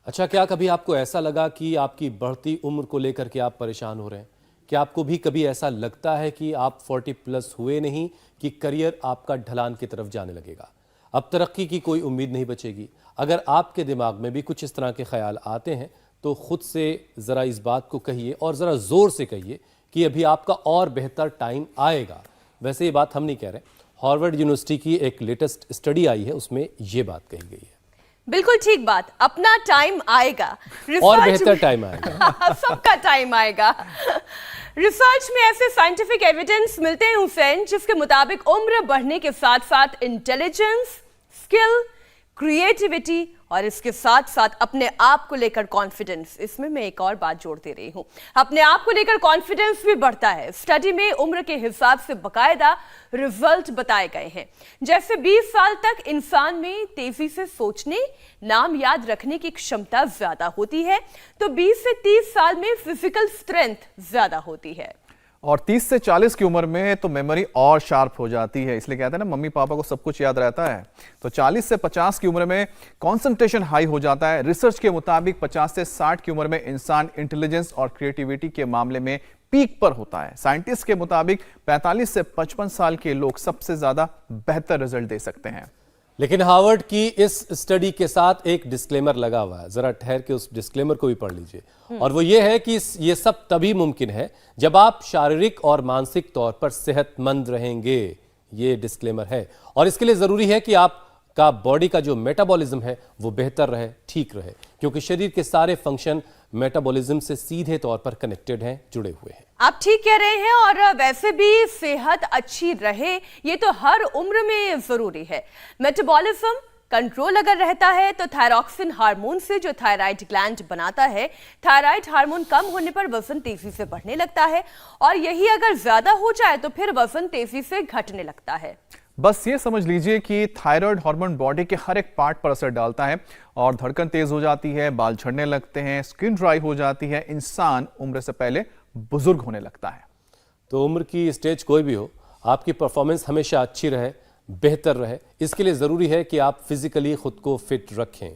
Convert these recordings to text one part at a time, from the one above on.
अच्छा, क्या कभी आपको ऐसा लगा कि आपकी बढ़ती उम्र को लेकर के आप परेशान हो रहे हैं? क्या आपको भी कभी ऐसा लगता है कि आप 40 प्लस हुए नहीं कि करियर आपका ढलान की तरफ जाने लगेगा, अब तरक्की की कोई उम्मीद नहीं बचेगी? अगर आपके दिमाग में भी कुछ इस तरह के ख्याल आते हैं तो खुद से ज़रा इस बात को कहिए और ज़रा ज़ोर से कहिए कि अभी आपका और बेहतर टाइम आएगा। वैसे ये बात हम नहीं कह रहे, हार्वर्ड यूनिवर्सिटी की एक लेटेस्ट स्टडी आई है, उसमें ये बात कही गई है। बिल्कुल ठीक बात, अपना टाइम आएगा, और बेहतर टाइम आएगा। सबका टाइम आएगा। रिसर्च में ऐसे साइंटिफिक एविडेंस मिलते हैं हुसैन, जिसके मुताबिक उम्र बढ़ने के साथ साथ इंटेलिजेंस, स्किल, क्रिएटिविटी और इसके साथ साथ अपने आप को लेकर कॉन्फिडेंस, इसमें मैं एक और बात जोड़ दे रही हूं, अपने आप को लेकर कॉन्फिडेंस भी बढ़ता है। स्टडी में उम्र के हिसाब से बकायदा रिजल्ट बताए गए हैं। जैसे 20 साल तक इंसान में तेजी से सोचने, नाम याद रखने की क्षमता ज्यादा होती है, तो 20 से 30 साल में फिजिकल स्ट्रेंथ ज्यादा होती है। और 30 से 40 की उम्र में तो मेमोरी और शार्प हो जाती है, इसलिए कहते हैं ना मम्मी पापा को सब कुछ याद रहता है। तो 40 से 50 की उम्र में कंसंट्रेशन हाई हो जाता है। रिसर्च के मुताबिक 50 से 60 की उम्र में इंसान इंटेलिजेंस और क्रिएटिविटी के मामले में पीक पर होता है। साइंटिस्ट के मुताबिक 45 से 55 साल के लोग सबसे ज्यादा बेहतर रिजल्ट दे सकते हैं। लेकिन हार्वर्ड की इस स्टडी के साथ एक डिस्क्लेमर लगा हुआ है, जरा ठहर के उस डिस्क्लेमर को भी पढ़ लीजिए। और वो ये है कि ये सब तभी मुमकिन है जब आप शारीरिक और मानसिक तौर पर सेहतमंद रहेंगे। ये डिस्क्लेमर है और इसके लिए जरूरी है कि आपका बॉडी का जो मेटाबॉलिज्म है वो बेहतर रहे, ठीक रहे, क्योंकि शरीर के सारे फंक्शन मेटाबॉलिज्म से सीधे तौर पर कनेक्टेड हैं, जुड़े हुए हैं। आप ठीक कह रहे हैं। और वैसे भी सेहत अच्छी रहे ये तो हर उम्र में जरूरी है। मेटाबॉलिज्म कंट्रोल अगर रहता है तो थायरॉक्सिन हार्मोन से, जो थायराइड ग्लैंड बनाता है, थायराइड हार्मोन कम होने पर वजन तेजी से बढ़ने लगता है और यही अगर ज्यादा हो जाए तो फिर वजन तेजी से घटने लगता है। बस ये समझ लीजिए कि थायराइड हार्मोन बॉडी के हर एक पार्ट पर असर डालता है और धड़कन तेज हो जाती है, बाल झड़ने लगते हैं, स्किन ड्राई हो जाती है, इंसान उम्र से पहले बुजुर्ग होने लगता है। तो उम्र की स्टेज कोई भी हो, आपकी परफॉर्मेंस हमेशा अच्छी रहे, बेहतर रहे, इसके लिए जरूरी है कि आप फिजिकली खुद को फिट रखें।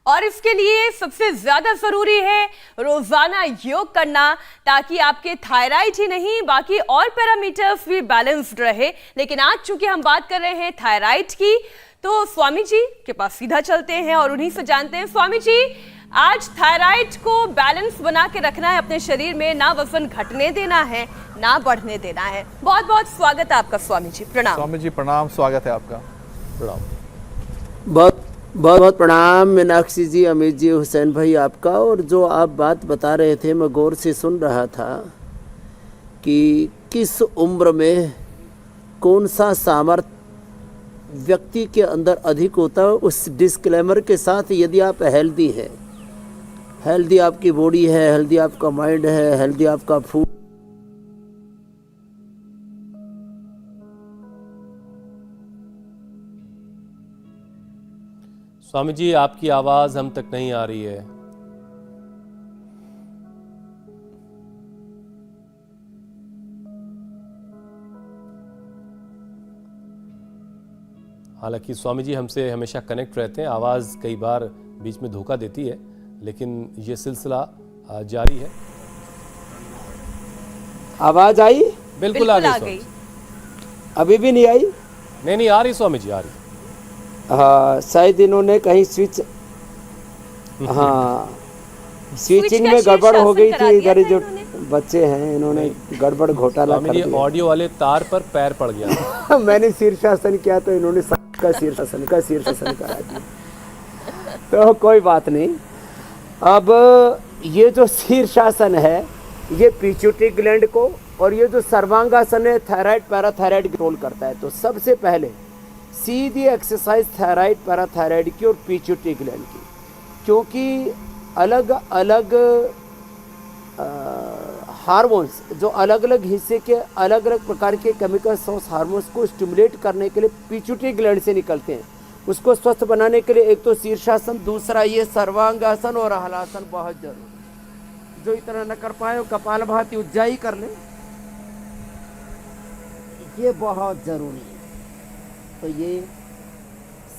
और इसके लिए सबसे ज्यादा जरूरी है रोजाना योग करना, ताकि आपके थायराइड ही नहीं बाकी और पैरामीटर्स भी बैलेंस्ड रहे। लेकिन आज चूंकि हम बात कर रहे हैं थायराइड की, तो स्वामी जी के पास सीधा चलते हैं और उन्हीं से जानते हैं। स्वामी जी, आज थायराइड को बैलेंस बना के रखना है अपने शरीर में, ना वजन घटने देना है ना बढ़ने देना है। बहुत बहुत स्वागत है आपका स्वामी जी, प्रणाम। स्वामी जी प्रणाम, स्वागत है आपका। प्रणाम। बहुत बहुत प्रणाम मीनाक्षी जी, अमित जी, हुसैन भाई आपका। और जो आप बात बता रहे थे मैं गौर से सुन रहा था कि किस उम्र में कौन सा सामर्थ्य व्यक्ति के अंदर अधिक होता है। उस डिस्क्लेमर के साथ यदि आप हेल्दी हैं, हेल्दी आपकी बॉडी है, हेल्दी आपका माइंड है, हेल्दी आपका फूड। स्वामी जी, आपकी आवाज हम तक नहीं आ रही है। हालांकि स्वामी जी हमसे हमेशा कनेक्ट रहते हैं, आवाज कई बार बीच में धोखा देती है, लेकिन ये सिलसिला जारी है। आवाज आई? बिल्कुल आ गई। अभी भी नहीं आई? नहीं, आ रही स्वामी जी, आ रही। हाँ, शायद इन्होंने कहीं स्विच, हाँ स्विचिंग में गड़बड़ हो गई थी। इधर जो बच्चे हैं इन्होंने गड़बड़ घोटाला कर दिया। ऑडियो वाले तार पर पैर पड़ गया। मैंने शीर्षासन किया तो इन्होंने का शीर्षासन करा दिया। तो कोई बात नहीं। अब ये जो शीर्षासन है ये पिट्यूटरी ग्लैंड को, और ये जो सर्वांगासन है थायराइड पैराथायराइड कंट्रोल करता है। तो सबसे पहले सीधी एक्सरसाइज थायराइड पैराथायराइड की और पिट्यूटरी ग्लैंड की, क्योंकि अलग अलग हार्मोन्स जो अलग अलग हिस्से के अलग अलग प्रकार के केमिकल सोर्स हार्मोन्स को स्टिमुलेट करने के लिए पिट्यूटरी ग्लैंड से निकलते हैं। उसको स्वस्थ बनाने के लिए एक तो शीर्षासन, दूसरा ये सर्वांगासन और हलासन बहुत जरूरी। जो इतना न कर पाए कपाल भाती उज्जाई कर ले, ये बहुत जरूरी है। तो ये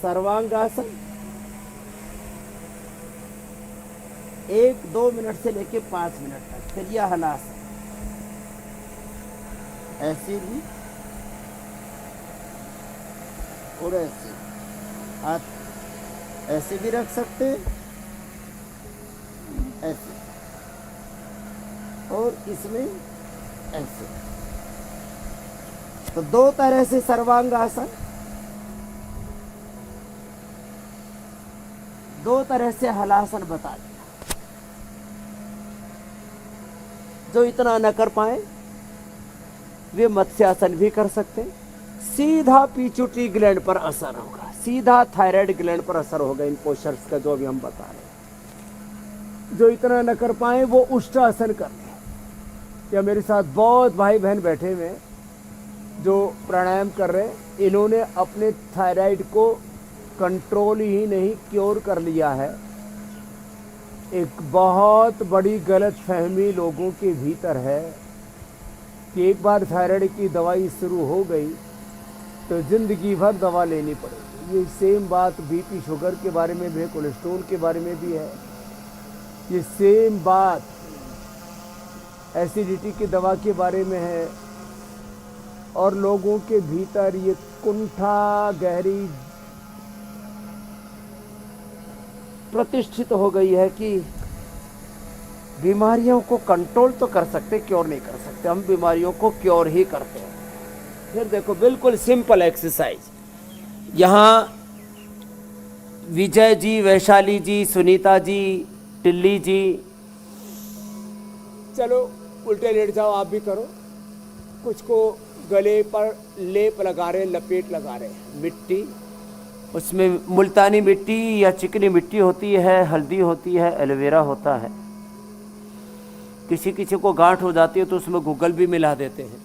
सर्वांगासन, 1-2 मिनट से लेके 5 मिनट तक। फिर यह हलासन, ऐसे भी और ऐसे, हाथ ऐसे भी रख सकते हैं, ऐसे, और इसमें ऐसे। तो 2 तरह से सर्वांग आसन, 2 तरह से हलासन बता दिया। जो इतना न कर पाए वे मत्स्यासन भी कर सकते हैं। सीधा पीछूटी ग्लैंड पर असर होगा, सीधा थायराइड ग्लैंड पर असर होगा इन पोस्चर्स का जो अभी हम बता रहे हैं। जो इतना न कर पाए वो उष्टासन कर लें। या मेरे साथ बहुत भाई बहन बैठे हुए जो प्राणायाम कर रहे हैं, इन्होंने अपने थायराइड को कंट्रोल ही नहीं क्योर कर लिया है। एक बहुत बड़ी गलत फहमी लोगों के भीतर है कि एक बार थायराइड की दवाई शुरू हो गई तो ज़िंदगी भर दवा लेनी पड़ेगी। ये सेम बात बीपी शुगर के बारे में भी है, कोलेस्ट्रॉल के बारे में भी है। ये सेम बात एसिडिटी की दवा के बारे में है। और लोगों के भीतर ये कुंठा गहरी प्रतिष्ठित हो गई है कि बीमारियों को कंट्रोल तो कर सकते, क्योर नहीं कर सकते। हम बीमारियों को क्योर ही करते हैं। फिर देखो बिल्कुल सिंपल एक्सरसाइज। यहाँ विजय जी, वैशाली जी, सुनीता जी, टिल्ली जी, चलो उल्टे लेट जाओ, आप भी करो। कुछ को गले पर लेप लगा रहे, लपेट लगा रहे, मिट्टी, उसमें मुल्तानी मिट्टी या चिकनी मिट्टी होती है, हल्दी होती है, एलोवेरा होता है। किसी किसी को गांठ हो जाती है तो उसमें गूगल भी मिला देते हैं।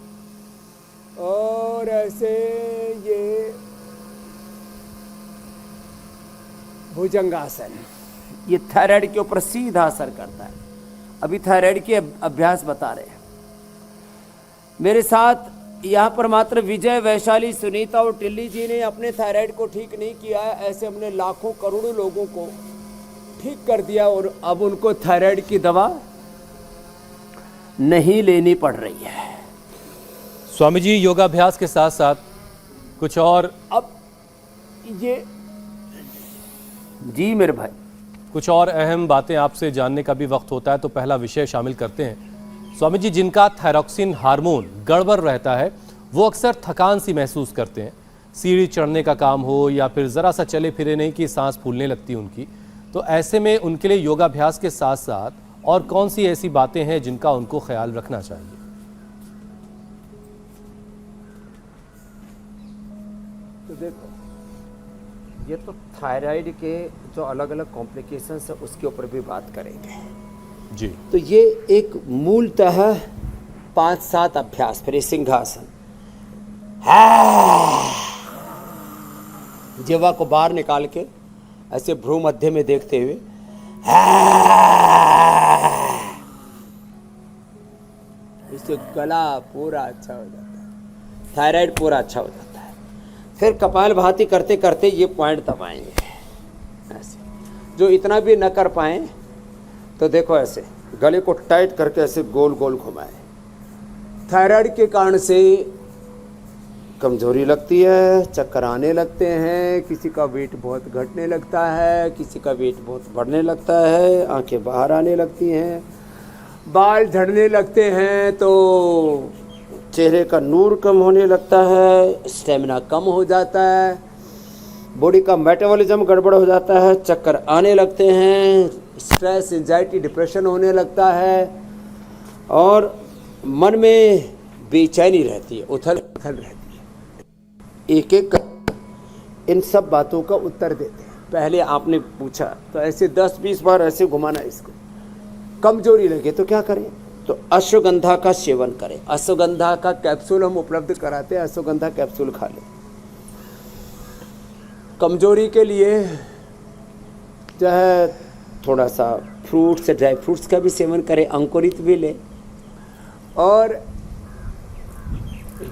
और ऐसे ये भुजंगासन, ये थायराइड के ऊपर सीधा असर करता है। अभी थायराइड के अभ्यास बता रहे हैं। मेरे साथ यहाँ पर मात्र विजय, वैशाली, सुनीता और टिल्ली जी ने अपने थायराइड को ठीक नहीं किया है। ऐसे हमने लाखों करोड़ों लोगों को ठीक कर दिया और अब उनको थायराइड की दवा नहीं लेनी पड़ रही है। स्वामी जी, योगाभ्यास के साथ साथ कुछ और, अब ये जी मेरे भाई, कुछ और अहम बातें आपसे जानने का भी वक्त होता है, तो पहला विषय शामिल करते हैं। स्वामी जी, जिनका थायरॉक्सिन हार्मोन गड़बड़ रहता है वो अक्सर थकान सी महसूस करते हैं। सीढ़ी चढ़ने का काम हो या फिर ज़रा सा चले फिरे नहीं कि सांस फूलने लगती है उनकी। तो ऐसे में उनके लिए योगाभ्यास के साथ साथ और कौन सी ऐसी बातें हैं जिनका उनको ख्याल रखना चाहिए? तो देखो, ये तो थायराइड के जो अलग अलग कॉम्प्लिकेशंस है उसके ऊपर भी बात करेंगे जी। तो ये एक मूलतः 5-7 अभ्यास। फिर सिंहासन, जीवा को बाहर निकाल के ऐसे भ्रू मध्य में देखते हुए इससे गला पूरा अच्छा हो जाता है, थायराइड पूरा अच्छा हो जाता है। फिर कपालभाति करते करते ये पॉइंट दबाएंगे ऐसे। जो इतना भी न कर पाए तो देखो ऐसे गले को टाइट करके ऐसे गोल गोल घुमाए। थायराइड के कारण से कमजोरी लगती है, चक्कर आने लगते हैं, किसी का वेट बहुत घटने लगता है, किसी का वेट बहुत बढ़ने लगता है, आंखें बाहर आने लगती हैं, बाल झड़ने लगते हैं, तो चेहरे का नूर कम होने लगता है, स्टेमिना कम हो जाता है, बॉडी का मेटाबॉलिज्म गड़बड़ हो जाता है, चक्कर आने लगते हैं, स्ट्रेस, एंजाइटी, डिप्रेशन होने लगता है और मन में बेचैनी रहती है, उथल पुथल रहती है। एक एक इन सब बातों का उत्तर देते हैं। पहले आपने पूछा तो ऐसे 10-20 बार ऐसे घुमाना इसको। कमजोरी लगे तो क्या करें? तो अश्वगंधा का सेवन करें। अश्वगंधा का कैप्सूल हम उपलब्ध कराते हैं, अश्वगंधा कैप्सूल खा लें। कमजोरी के लिए जो है थोड़ा सा फ्रूट्स, ड्राई फ्रूट्स का भी सेवन करें, अंकुरित भी लें। और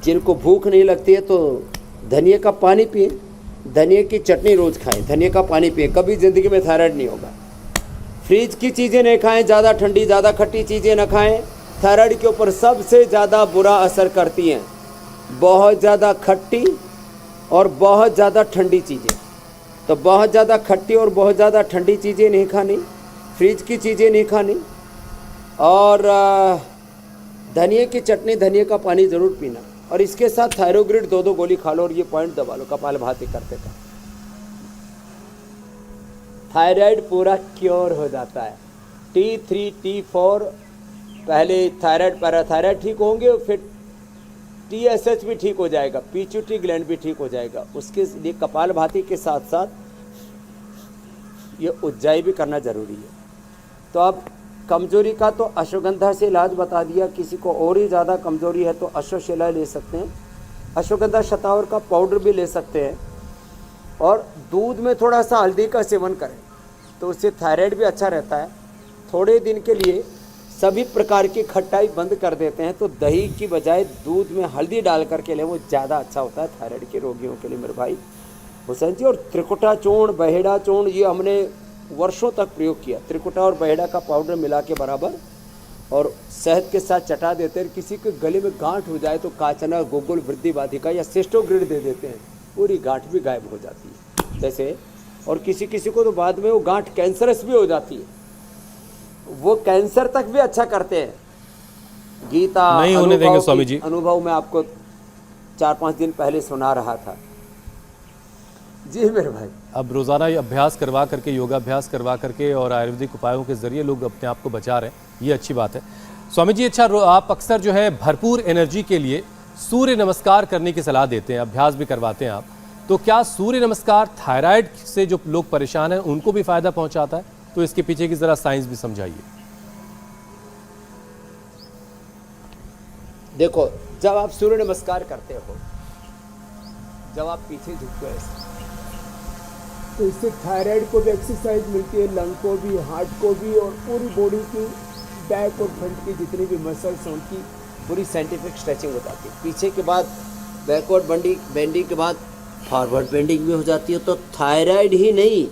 जिनको भूख नहीं लगती है तो धनिया का पानी पिए, धनिया की चटनी रोज़ खाएं, धनिया का पानी पिए, कभी ज़िंदगी में थायराइड नहीं होगा। फ्रिज की चीज़ें नहीं खाएं, ज़्यादा ठंडी ज़्यादा खट्टी चीज़ें न खाएं। थायराइड के ऊपर सबसे ज़्यादा बुरा असर करती हैं बहुत ज़्यादा खट्टी और बहुत ज़्यादा ठंडी चीज़ें। तो बहुत ज़्यादा खट्टी और बहुत ज़्यादा ठंडी चीज़ें नहीं खानी, फ्रिज की चीज़ें नहीं खानी, और धनिया की चटनी, धनिया का पानी ज़रूर पीना। और इसके साथ थायरोग्रिड 2 गोली खा लो और ये पॉइंट दबा लो कपालभाति करते करते। थायराइड पूरा क्योर हो जाता है। T3 T4 पहले थायराइड पैराथायराइड ठीक होंगे, फिर TSH भी ठीक हो जाएगा, पिट्यूटरी ग्लैंड भी ठीक हो जाएगा। उसके लिए कपालभाति के साथ साथ ये उज्जाई भी करना ज़रूरी है। तो अब कमजोरी का तो अश्वगंधा से इलाज बता दिया। किसी को और ही ज़्यादा कमजोरी है तो अश्वशिला ले सकते हैं, अश्वगंधा शतावर का पाउडर भी ले सकते हैं, और दूध में थोड़ा सा हल्दी का सेवन करें तो उससे थायराइड भी अच्छा रहता है। थोड़े दिन के लिए सभी प्रकार की खट्टाई बंद कर देते हैं तो दही की बजाय दूध में हल्दी डाल करके लें, वो ज़्यादा अच्छा होता है थायराइड के रोगियों के लिए मेरे भाई हुसैन जी। और त्रिकुटा चूर्ण, बहेड़ा चूर्ण, ये हमने वर्षों तक प्रयोग किया। त्रिकुटा और बहेड़ा का पाउडर मिला के बराबर और शहद के साथ चटा देते हैं। किसी के गले में गांठ हो जाए तो काचना, गुगुल, वृद्धि बाधिका या सिस्टोग्रिड दे देते हैं, पूरी गांठ भी गायब हो जाती है जैसे। और किसी किसी को तो बाद में वो गांठ कैंसरस भी हो जाती है, वो कैंसर तक भी अच्छा करते हैं। गीता नहीं होने देंगे स्वामी जी। अनुभव मैं आपको 4-5 दिन पहले सुना रहा था जी मेरे भाई। अब रोज़ाना ये अभ्यास करवा करके, योगाभ्यास करवा करके और आयुर्वेदिक उपायों के ज़रिए लोग अपने आप को बचा रहे हैं, ये अच्छी बात है स्वामी जी। अच्छा, आप अक्सर जो है भरपूर एनर्जी के लिए सूर्य नमस्कार करने की सलाह देते हैं, अभ्यास भी करवाते हैं आप, तो क्या सूर्य नमस्कार थायराइड से जो लोग परेशान हैं उनको भी फ़ायदा पहुंचाता है? तो इसके पीछे की ज़रा साइंस भी समझाइए। देखो, जब आप सूर्य नमस्कार करते हो, जब आप पीछे झुकते हो तो इससे थायराइड को भी एक्सरसाइज मिलती है, लंग को भी, हार्ट को भी, और पूरी बॉडी की बैक और फ्रंट की जितनी भी मसल्स हैं उनकी पूरी साइंटिफिक स्ट्रेचिंग हो जाती है। पीछे के बाद बैकवर्ड बेंडिंग के बाद फॉरवर्ड बेंडिंग भी हो जाती है। तो थायराइड ही नहीं,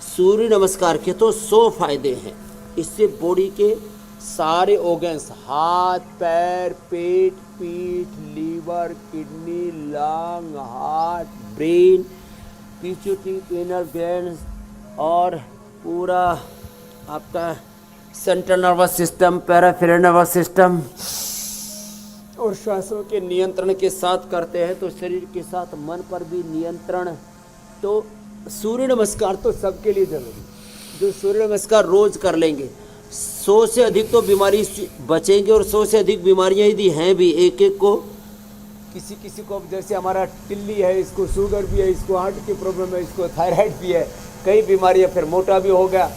सूर्य नमस्कार के तो 100 फायदे हैं। इससे बॉडी के सारे ऑर्गन्स, हाथ, पैर, पेट, पीठ, liver, kidney, lung, heart, brain, pituitary, pineal gland और पूरा आपका central nervous system, peripheral nervous system और श्वासों के नियंत्रण के साथ करते हैं तो शरीर के साथ मन पर भी नियंत्रण। तो सूर्य नमस्कार तो सबके लिए जरूरी। जो सूर्य नमस्कार रोज कर लेंगे 100 से अधिक तो बीमारी से बचेंगे, और 100 से अधिक बीमारियां यदि हैं भी एक एक को, किसी किसी को जैसे हमारा टिल्ली है, इसको शुगर भी है, इसको हार्ट की प्रॉब्लम है, इसको थायराइड भी है, कई बीमारियां, फिर मोटा भी हो गया,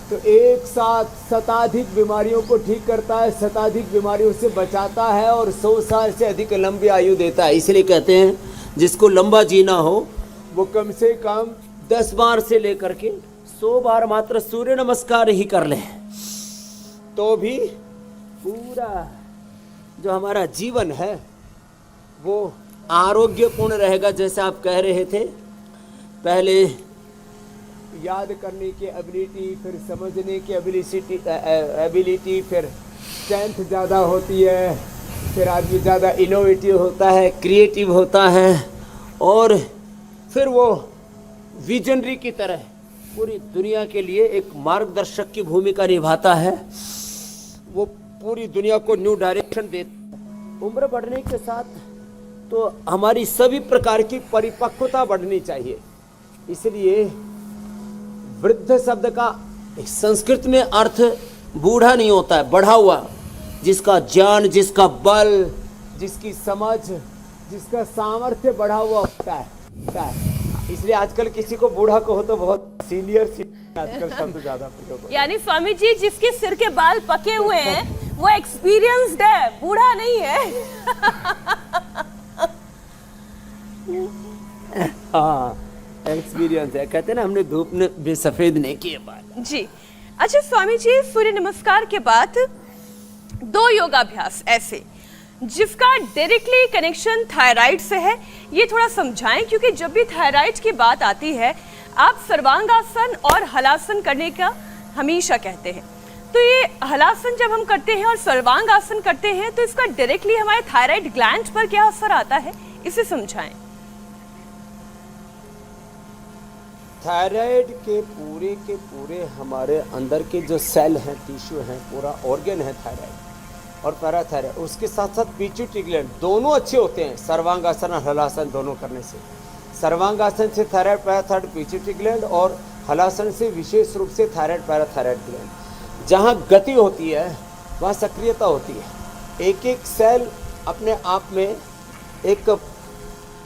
तो एक साथ शताधिक बीमारियों को ठीक करता है, शताधिक बीमारियों से बचाता है और 100 साल से अधिक लंबी आयु देता है। इसलिए कहते हैं जिसको लंबा जीना हो वो कम से कम 10 बार से लेकर के 100 बार मात्र सूर्य नमस्कार ही कर ले, तो भी पूरा जो हमारा जीवन है वो आरोग्यपूर्ण रहेगा। जैसे आप कह रहे थे, पहले याद करने की एबिलिटी, फिर समझने की एबिलिटी, फिर स्ट्रेंथ ज़्यादा होती है, फिर आदमी ज़्यादा इनोवेटिव होता है, क्रिएटिव होता है, और फिर वो विजनरी की तरह पूरी दुनिया के लिए एक मार्गदर्शक की भूमिका निभाता है। वो पूरी दुनिया को न्यू डायरेक्शन देता। उम्र बढ़ने के साथ तो हमारी सभी प्रकार की परिपक्वता बढ़नी चाहिए। इसलिए वृद्ध शब्द का संस्कृत में अर्थ बूढ़ा नहीं होता है, बढ़ा हुआ, जिसका ज्ञान, जिसका बल, जिसकी समझ, जिसका सामर्थ्य बढ़ा हुआ होता है। इसलिए आजकल किसी को बूढ़ा कहो तो बहुत सीनियर आजकल शब्द ज्यादा प्रयोग होता है। यानी स्वामी जी, जिसके सिर के बाल पके हुए हैं वो एक्सपीरियंस्ड है, बूढ़ा नहीं है। हाँ, एक्सपीरियंस है। कहते हैं ना, हमने धूप में भी सफेद नहीं किए बाल जी। अच्छा स्वामी जी, सूर्य नमस्कार के बाद 2 योगाभ्यास ऐसे जिसका डायरेक्टली कनेक्शन थायराइड से है, ये थोड़ा समझाएं, क्योंकि जब भी थायराइड की बात आती है आप सर्वांगासन और हलासन करने का हमेशा कहते हैं। तो ये हलासन जब हम करते हैं और सर्वांग आसन करते हैं तो इसका डायरेक्टली हमारे थायराइड ग्लैंड पर क्या असर आता है, इसे समझाएं। थायराइड के पूरे हमारे अंदर के जो सेल हैं, टिश्यू हैं, पूरा ऑर्गन है थायराइड और पैराथायराइड, उसके साथ साथ पिट्यूटरी ग्लैंड, दोनों अच्छे होते हैं सर्वांगासन और हलासन दोनों करने से। सर्वांगासन से थायराइड पैराथायराइड पिट्यूटरी ग्लैंड और हलासन से विशेष रूप से थायराइड पैराथायराइड ग्लैंड। जहाँ गति होती है वहाँ सक्रियता होती है। एक एक सेल अपने आप में एक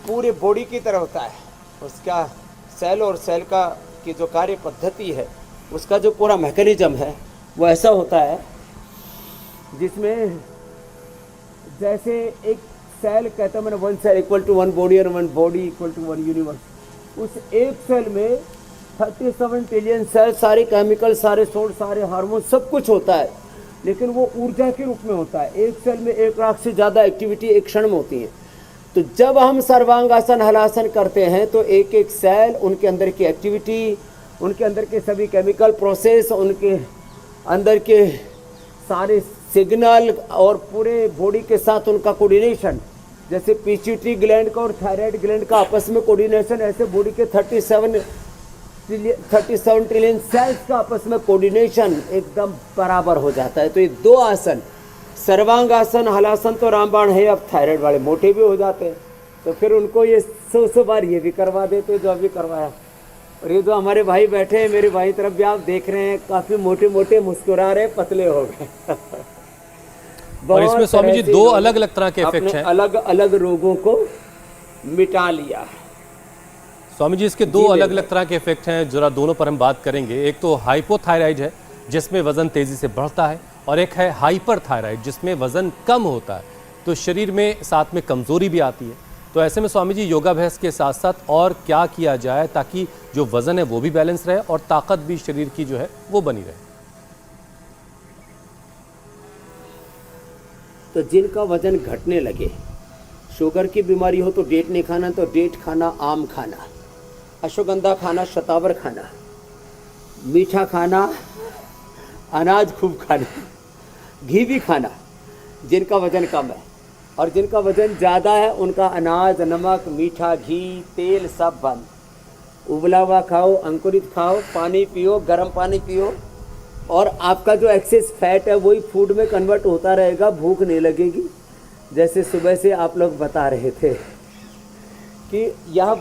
पूरे बॉडी की तरह होता है। उसका सेल और सेल का की जो कार्य पद्धति है, उसका जो पूरा मैकेनिज्म है वो ऐसा होता है जिसमें जैसे एक सेल कहता है मैंने one cell equal to one body और one body equal to one universe. उस एक सेल में 37 ट्रिलियन सेल, सारे केमिकल, सारे सोल्ट, सारे हार्मोन, सब कुछ होता है, लेकिन वो ऊर्जा के रूप में होता है। एक सेल में 1 लाख से ज़्यादा एक्टिविटी एक क्षण में होती है। तो जब हम सर्वांगासन हलासन करते हैं तो एक एक सेल, उनके अंदर की एक्टिविटी, उनके अंदर के सभी केमिकल प्रोसेस, उनके अंदर के सारे सिग्नल और पूरे बॉडी के साथ उनका कोऑर्डिनेशन, जैसे पिट्यूटरी ग्लैंड का और थायराइड ग्लैंड का आपस में कोऑर्डिनेशन, ऐसे बॉडी के 37 ट्रिलियन सेल्स का आपस में कोऑर्डिनेशन एकदम बराबर हो जाता है। तो ये दो आसन, सर्वांगासन हलासन, तो रामबाण है। अब थायराइड वाले मोटे भी हो जाते हैं तो फिर उनको ये 100 बार ये भी करवा देते जो अभी करवाया। और ये जो हमारे भाई बैठे हैं, मेरे भाई तरफ भी आप देख रहे हैं, काफ़ी मोटे मोटे मुस्कुरा रहे, पतले हो गए। और इसमें स्वामी जी दो अलग अलग तरह के इफेक्ट हैं, अलग अलग रोगों को मिटा लिया। स्वामी जी इसके दो अलग अलग तरह के इफेक्ट हैं, जरा दोनों पर हम बात करेंगे। एक तो हाइपोथायराइड है जिसमें वजन तेजी से बढ़ता है, और एक है हाइपर थायराइड जिसमें वजन कम होता है, तो शरीर में साथ में कमजोरी भी आती है। तो ऐसे में स्वामी जी योगाभ्यास के साथ साथ और क्या किया जाए ताकि जो वजन है वो भी बैलेंस रहे और ताकत भी शरीर की जो है वो बनी रहे? तो जिनका वजन घटने लगे, शुगर की बीमारी हो तो डेट नहीं खाना, तो डेट खाना, आम खाना, अश्वगंधा खाना, शतावर खाना, मीठा खाना, अनाज खूब खाना, घी भी खाना। जिनका वजन कम है और जिनका वजन ज़्यादा है उनका अनाज, नमक, मीठा, घी, तेल सब बंद। उबला हुआ खाओ, अंकुरित खाओ, पानी पियो, गर्म पानी पियो, और आपका जो एक्सेस फैट है वही फूड में कन्वर्ट होता रहेगा, भूख नहीं लगेगी। जैसे सुबह से आप लोग बता रहे थे कि यहाँ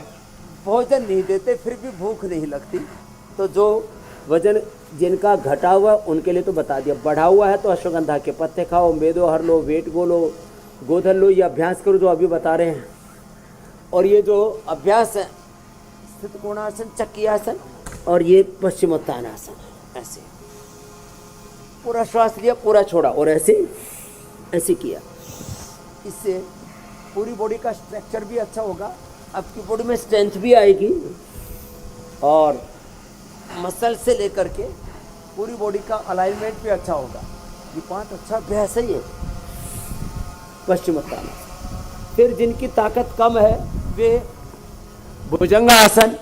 भोजन नहीं देते फिर भी भूख नहीं लगती। तो जो वजन जिनका घटा हुआ उनके लिए तो बता दिया, बढ़ा हुआ है तो अश्वगंधा के पत्ते खाओ, मेदो हर लो, वेट गोलो, गोधन लो, ये अभ्यास करो जो अभी बता रहे हैं। और ये जो अभ्यास है स्थित कोणासन, चक्रियासन और ये पश्चिमोत्तानासन, ऐसे पूरा श्वास लिया, पूरा छोड़ा और ऐसे ऐसे किया। इससे पूरी बॉडी का स्ट्रक्चर भी अच्छा होगा, आपकी बॉडी में स्ट्रेंथ भी आएगी और मसल से लेकर के पूरी बॉडी का अलाइनमेंट भी अच्छा होगा। ये 5 अच्छा अभ्यास है ये पश्चिमोत्तानासन। फिर जिनकी ताकत कम है वे भुजंगासन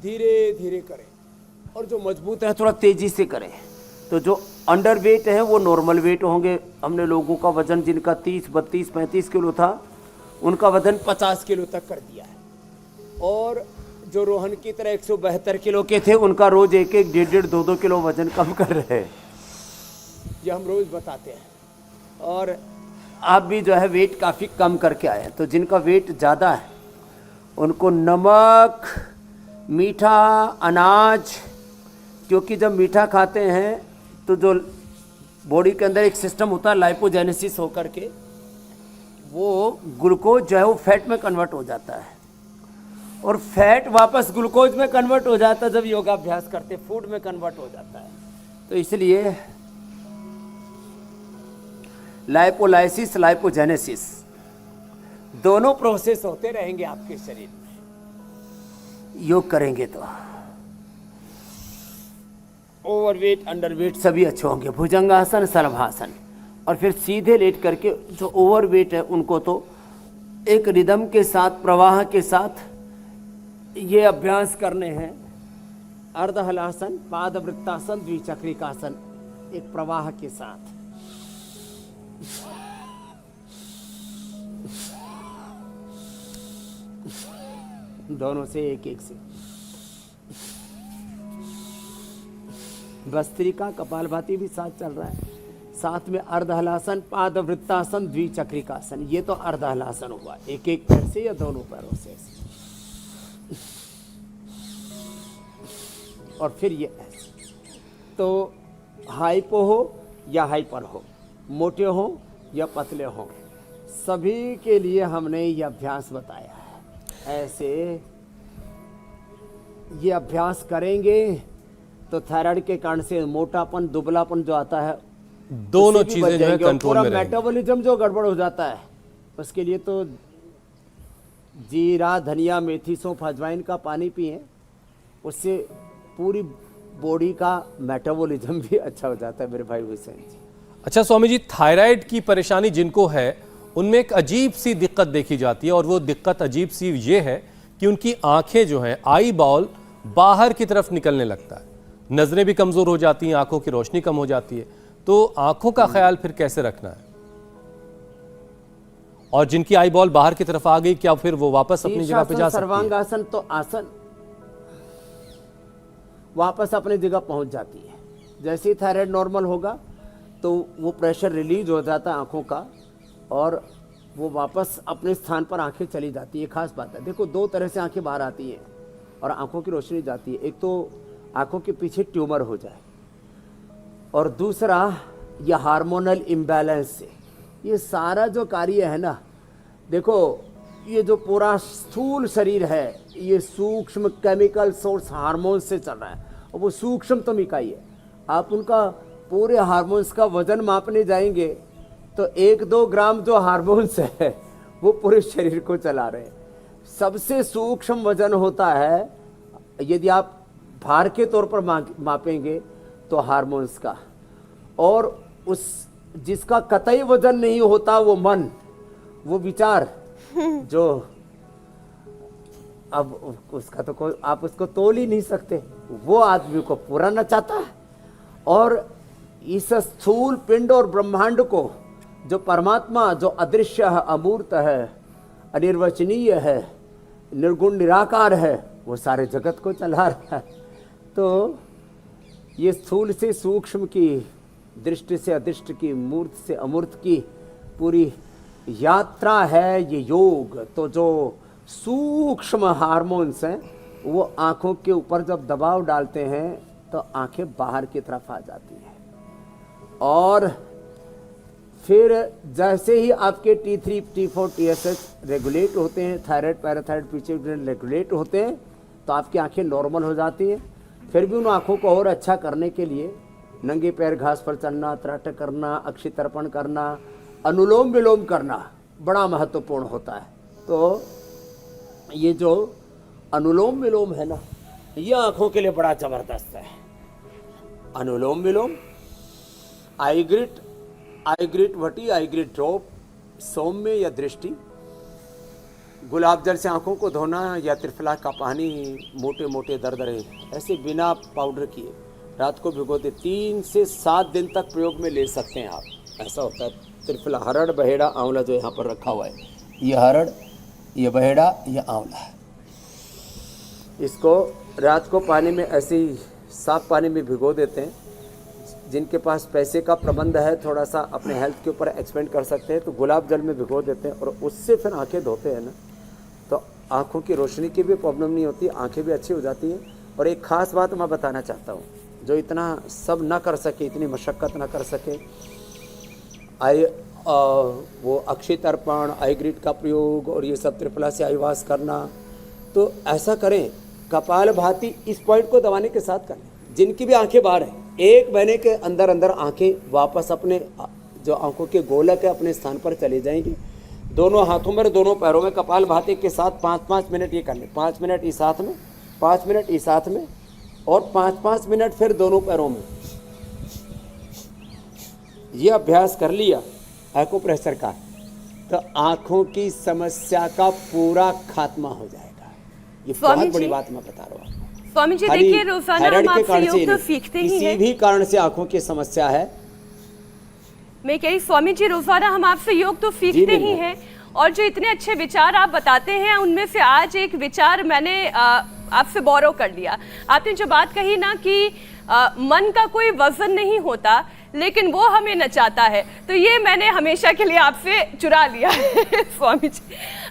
धीरे धीरे करें, और जो मजबूत है थोड़ा तेजी से करें। तो जो अंडर वेट है वो नॉर्मल वेट होंगे। हमने लोगों का वजन जिनका 30, 32, 35 किलो था उनका वजन 50 किलो तक कर दिया है। और जो रोहन की तरह 172 किलो के थे उनका रोज 1-1, 1.5, 2-2 किलो वजन कम कर रहे हैं, ये हम रोज बताते हैं। और आप भी जो है वेट काफ़ी कम करके आए हैं। तो जिनका वेट ज़्यादा है उनको नमक, मीठा, अनाज, क्योंकि जब मीठा खाते हैं तो जो बॉडी के अंदर एक सिस्टम होता है लाइपोजेनेसिस होकर के वो ग्लूकोज जो है वो फैट में कन्वर्ट हो जाता है, और फैट वापस ग्लूकोज में कन्वर्ट हो जाता है जब योगाभ्यास करते, फूड में कन्वर्ट हो जाता है। तो इसलिए लाइपोलाइसिस, लाइपोजेनेसिस दोनों प्रोसेस होते रहेंगे आपके शरीर में योग करेंगे तो। ओवरवेट, अंडरवेट सभी अच्छे होंगे। भुजंगासन, सर्वासन, और फिर सीधे लेट करके जो ओवरवेट है उनको तो एक रिदम के साथ, प्रवाह के साथ ये अभ्यास करने हैं अर्धहलासन, पाद वृत्तासन, द्विचक्रिकासन, एक प्रवाह के साथ। दोनों से एक एक से। भस्त्रिका, कपालभाति भी साथ चल रहा है। साथ में अर्धहलासन, पाद वृत्तासन, द्विचक्रिकासन। ये तो अर्धहलासन हुआ, एक एक पैर से या दोनों पैरों से ऐसे। और फिर ये ऐसे। तो हाइपो हो या हाइपर हो, मोटे हो या पतले हो, सभी के लिए हमने ये अभ्यास बताया है। ऐसे ये अभ्यास करेंगे तो थायराइड के कारण से मोटापन, दुबलापन जो आता है, दोनों उससे भी चीजें बच जो है जाएंगे। और कंट्रोल पूरा में रहेंगी। मेटाबॉलिज्म जो गड़बड़ हो जाता है, उसके लिए तो जीरा, धनिया, मेथी, सौंफ, अजवाइन का पानी पिए, उससे पूरी बॉडी का मेटाबॉलिज्म भी अच्छा हो जाता है मेरे भाई हुसैन जी। अच्छा स्वामी जी, थायराइड की परेशानी जिनको है उनमें एक अजीब सी दिक्कत देखी जाती है, और वो दिक्कत अजीब सी ये है कि उनकी आंखें जो हैं, आई बॉल बाहर की तरफ निकलने लगता है, नजरें भी कमजोर हो जाती हैं, आंखों की रोशनी कम हो जाती है। तो आंखों का ख्याल फिर कैसे रखना है? और जिनकी आई बॉल बाहर की तरफ आ गई, क्या फिर वो वापस अपनी जगह पे जा सकती है? सर्वांगासन तो आसन वापस अपनी जगह पहुंच जाती है। जैसे ही थायराइड नॉर्मल होगा तो वो प्रेशर रिलीज हो जाता है आंखों का, और वो वापस अपने स्थान पर आंखें चली जाती है। खास बात है, देखो दो तरह से आंखें बाहर आती हैं और आंखों की रोशनी जाती है। एक तो आंखों के पीछे ट्यूमर हो जाए, और दूसरा यह हार्मोनल इम्बैलेंस से। ये सारा जो कार्य है ना, देखो ये जो पूरा स्थूल शरीर है, ये सूक्ष्म केमिकल सोर्स हार्मोन्स से चल रहा है, और वो सूक्ष्मतम इकाई है। आप उनका पूरे हार्मोन्स का वजन मापने जाएंगे तो 1-2 ग्राम जो हार्मोन्स है वो पूरे शरीर को चला रहे हैं। सबसे सूक्ष्म वजन होता है, यदि आप भार के तौर पर मापेंगे तो हार्मोन्स का, और उस जिसका कतई वजन नहीं होता वो मन, वो विचार, जो अब उसका तो कोई, आप उसको तोल ही नहीं सकते, वो आदमी को पूरा नचाता है। और इस स्थूल पिंड और ब्रह्मांड को, जो परमात्मा, जो अदृश्य है, अमूर्त है, अनिर्वचनीय है, निर्गुण निराकार है, वो सारे जगत को चला रहा है। तो ये स्थूल से सूक्ष्म की, दृष्टि से अदृष्ट की, मूर्त से अमूर्त की पूरी यात्रा है ये योग। तो जो सूक्ष्म हार्मोन्स हैं वो आंखों के ऊपर जब दबाव डालते हैं तो आंखें बाहर की तरफ आ जाती हैं, और फिर जैसे ही आपके T3, T4, TSH रेगुलेट होते हैं, थायराइड, पैराथायराइड, पिट्यूटरी रेगुलेट होते हैं, तो आपकी आंखें नॉर्मल हो जाती हैं। फिर भी उन आंखों को और अच्छा करने के लिए नंगे पैर घास पर चलना, त्राटक करना, अक्षि तर्पण करना, अनुलोम विलोम करना बड़ा महत्वपूर्ण होता है। तो ये जो अनुलोम विलोम है ना, ये आंखों के लिए बड़ा जबरदस्त है। अनुलोम विलोम, आई ग्रिट वटी, आई ग्रिट ड्रॉप, सौम्य या दृष्टि, गुलाब जल से आंखों को धोना, या त्रिफला का पानी मोटे मोटे दरदरे ऐसे बिना पाउडर किए रात को भिगो दे। 3 से 7 दिन तक प्रयोग में ले सकते हैं आप। ऐसा होता है त्रिफला, हरड़, बहेड़ा, आंवला जो यहाँ पर रखा हुआ है, ये हरड़, ये बहेड़ा, ये आंवला, इसको रात को पानी में ऐसे ही साफ पानी में भिगो देते हैं। जिनके पास पैसे का प्रबंध है, थोड़ा सा अपने हेल्थ के ऊपर एक्सपेंड कर सकते हैं, तो गुलाब जल में भिगो देते हैं, और उससे फिर आंखें धोते हैं ना, तो आंखों की रोशनी की भी प्रॉब्लम नहीं होती, आंखें भी अच्छी हो जाती हैं। और एक ख़ास बात मैं बताना चाहता हूँ, जो इतना सब ना कर सके, इतनी मशक्क़त ना कर सके, वो अक्षय तर्पण, आई ग्रिट का प्रयोग और ये सब त्रिफला से आईवास करना, तो ऐसा करें। कपाल भाती इस पॉइंट को दबाने के साथ करें। जिनकी भी आंखें बाहर हैं, 1 महीने के अंदर अंदर आंखें वापस अपने जो आंखों के गोलक है अपने स्थान पर चली जाएंगी। दोनों हाथों में, दोनों पैरों में कपाल भाती के साथ 5-5 मिनट ये कर लें। 5 मिनट इस हाथ में, 5 मिनट इस हाथ में, और 5-5 मिनट फिर दोनों पैरों में। ये अभ्यास कर लिया एक्यूप्रेशर का, तो आंखों की समस्या का पूरा खात्मा हो जाएगा। ये स्वामी बहुत बड़ी जी, बात मैं बता रहा हूँ। स्वामी जी खाली देखिए, रोजाना थायराइड हम के आपसे कारण योग से तो नहीं, सीखते ही किसी हैं। भी कारण से आंखों की समस्या है, मैं कह रही स्वामी जी रोजाना हम आपसे योग तो सीखते ही हैं, और जो इतने अच्छे विचार आप बताते हैं उनमें से आज एक विचार मैंने आपसे बोरो कर लिया। आपने जो बात कही ना कि मन का कोई वजन नहीं होता लेकिन वो हमें नचाता है, तो ये मैंने हमेशा के लिए आपसे चुरा लिया है स्वामी जी।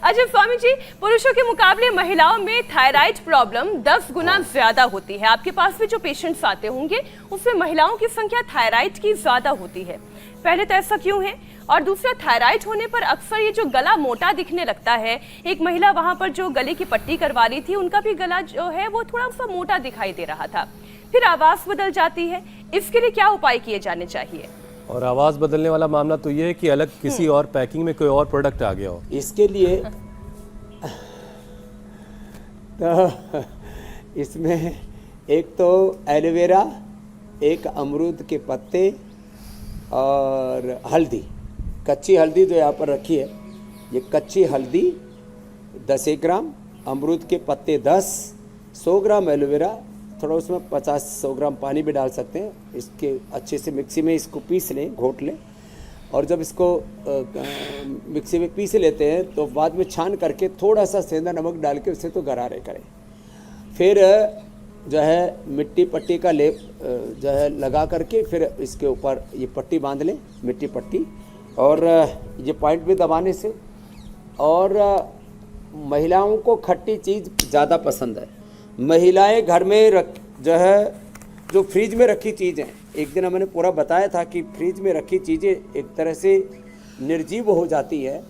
अच्छा स्वामी जी, पुरुषों के मुकाबले महिलाओं में थायराइड प्रॉब्लम 10 गुना ज्यादा होती है। आपके पास भी जो पेशेंट्स आते होंगे उसमें महिलाओं की संख्या थायराइड की ज्यादा होती है। पहले तो ऐसा क्यों है, और दूसरा थायराइड होने पर अक्सर ये जो गला मोटा दिखने लगता है, एक महिला वहां पर जो गले की पट्टी करवा रही थी उनका भी गला जो है वो थोड़ा सा मोटा दिखाई दे रहा था, फिर आवाज बदल जाती है, इसके लिए क्या उपाय किए जाने चाहिए? और आवाज बदलने वाला मामला तो ये है कि अलग किसी और पैकिंग में कोई और प्रोडक्ट आ गया हो। इसके लिए तो इसमें एक तो एलोवेरा, एक अमरूद के पत्ते और हल्दी, कच्ची हल्दी जो यहाँ पर रखी है, ये कच्ची हल्दी 10 ग्राम, अमरूद के पत्ते 10, 100 ग्राम एलोवेरा, थोड़ा उसमें 50-100 ग्राम पानी भी डाल सकते हैं। इसके अच्छे से मिक्सी में इसको पीस लें, घोट लें, और जब इसको मिक्सी में पीस लेते हैं तो बाद में छान करके थोड़ा सा सेंधा नमक डाल के उसे तो गरारे करें। फिर जो है मिट्टी पट्टी का लेप जो है लगा करके फिर इसके ऊपर ये पट्टी बांध लें, मिट्टी पट्टी, और ये पॉइंट भी दबाने से। और महिलाओं को खट्टी चीज़ ज़्यादा पसंद है। महिलाएं घर में जो है जो फ्रिज में रखी चीज़ें, एक दिन मैंने पूरा बताया था कि फ्रिज में रखी चीज़ें एक तरह से निर्जीव हो जाती है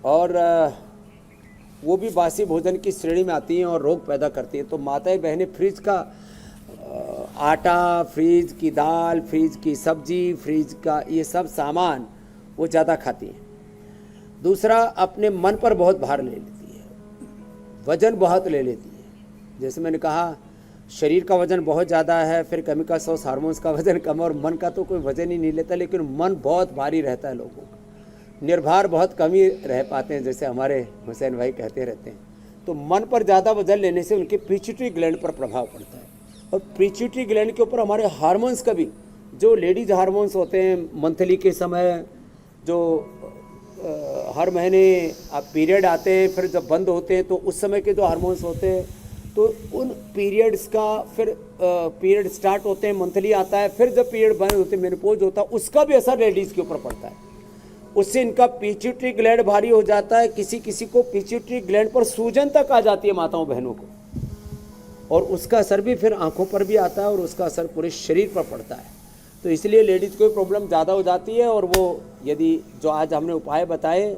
और वो भी बासी भोजन की श्रेणी में आती हैं और रोग पैदा करती हैं। तो माताएं बहनें फ्रिज का आटा, फ्रिज की दाल, फ्रिज की सब्जी, फ्रिज का ये सब सामान वो ज़्यादा खाती हैं। दूसरा, अपने मन पर बहुत भार ले लेती है, वज़न बहुत ले लेती है। जैसे मैंने कहा, शरीर का वज़न बहुत ज़्यादा है, फिर केमिकल सोर्स हार्मोन्स का वज़न कम, और मन का तो कोई वज़न ही नहीं लेता, लेकिन मन बहुत भारी रहता है लोगों का। निर्भर बहुत कम ही रह पाते हैं, जैसे हमारे हुसैन भाई कहते रहते हैं। तो मन पर ज़्यादा वज़न लेने से उनके पिट्यूटरी ग्लैंड पर प्रभाव पड़ता है, और पिट्यूटरी ग्लैंड के ऊपर हमारे हार्मोन्स का भी, जो लेडीज हार्मोन्स होते हैं मंथली के समय, जो हर महीने पीरियड आते हैं, फिर जब बंद होते हैं तो उस समय के जो हार्मोन्स होते हैं, तो उन पीरियड्स का फिर पीरियड स्टार्ट होते हैं, मंथली आता है, फिर जब पीरियड बंद होते हैं, मेनोपॉज होता है, उसका भी असर लेडीज़ के ऊपर पड़ता है। उससे इनका पिट्यूटरी ग्लैंड भारी हो जाता है। किसी किसी को पिट्यूटरी ग्लैंड पर सूजन तक आ जाती है, माताओं बहनों को, और उसका असर भी फिर आंखों पर भी आता है और उसका असर पूरे शरीर पर पड़ता है। तो इसलिए लेडीज़ को प्रॉब्लम ज़्यादा हो जाती है। और वो यदि जो आज हमने उपाय बताए,